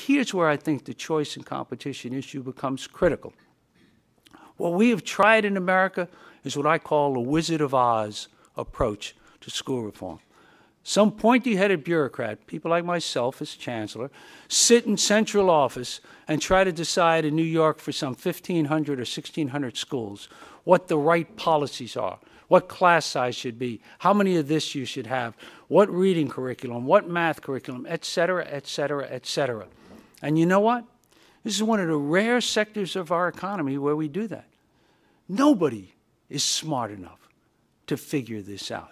here's where I think the choice and competition issue becomes critical. What we have tried in America is what I call a Wizard of Oz approach to school reform. Some pointy-headed bureaucrat, people like myself as chancellor, sit in central office and try to decide in New York for some 1,500 or 1,600 schools what the right policies are, what class size should be, how many of this you should have, what reading curriculum, what math curriculum, et cetera, et cetera, et cetera. And you know what? This is one of the rare sectors of our economy where we do that. Nobody is smart enough to figure this out.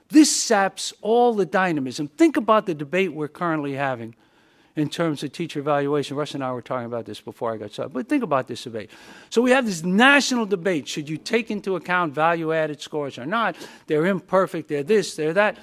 This saps all the dynamism. Think about the debate we're currently having in terms of teacher evaluation. Russ and I were talking about this before I got started, but think about this debate. So we have this national debate. Should you take into account value-added scores or not? They're imperfect, they're this, they're that.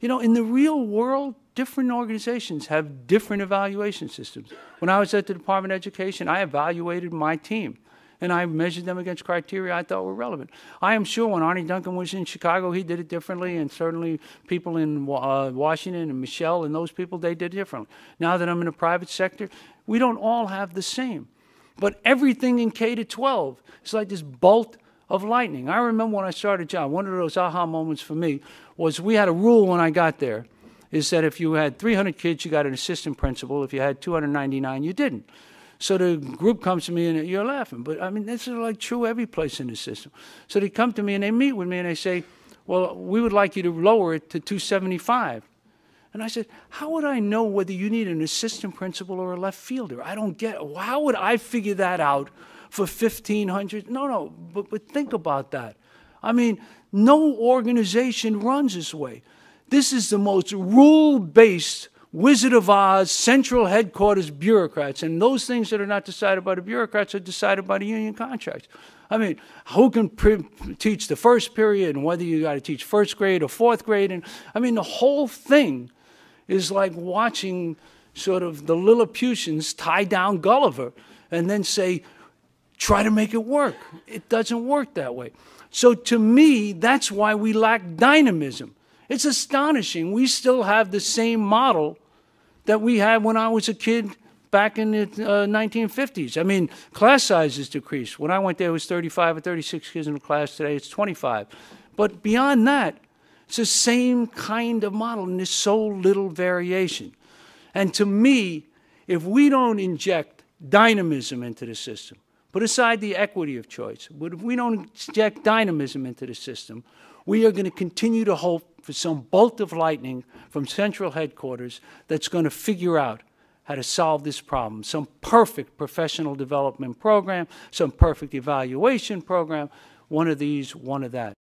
You know, in the real world, different organizations have different evaluation systems. When I was at the Department of Education, I evaluated my team, and I measured them against criteria I thought were relevant. I am sure when Arnie Duncan was in Chicago, he did it differently, and certainly people in Washington and Michelle and those people, they did it differently. Now that I'm in the private sector, we don't all have the same. But everything in K-12 is like this bolt of lightning. I remember when I started a job, one of those aha moments for me was we had a rule when I got there, is that if you had 300 kids, you got an assistant principal. If you had 299, you didn't. So the group comes to me, and you're laughing, but I mean, this is like true every place in the system. So they come to me, and they meet with me, and they say, well, we would like you to lower it to 275. And I said, how would I know whether you need an assistant principal or a left fielder? I don't get it. How would I figure that out for 1,500? No, but think about that. I mean, no organization runs this way. This is the most rule-based Wizard of Oz, central headquarters bureaucrats, and those things that are not decided by the bureaucrats are decided by the union contracts. I mean, who can teach the first period, and whether you got to teach first grade or fourth grade, and I mean, the whole thing is like watching sort of the Lilliputians tie down Gulliver and then say, try to make it work. It doesn't work that way. So to me, that's why we lack dynamism. It's astonishing. We still have the same model that we had when I was a kid back in the 1950s. I mean, class sizes decreased. When I went there, it was 35 or 36 kids in the class. Today, it's 25. But beyond that, it's the same kind of model, and there's so little variation. And to me, if we don't inject dynamism into the system, put aside the equity of choice, but if we don't inject dynamism into the system, we are going to continue to hope for some bolt of lightning from central headquarters that's going to figure out how to solve this problem. Some perfect professional development program, some perfect evaluation program, one of these, one of that.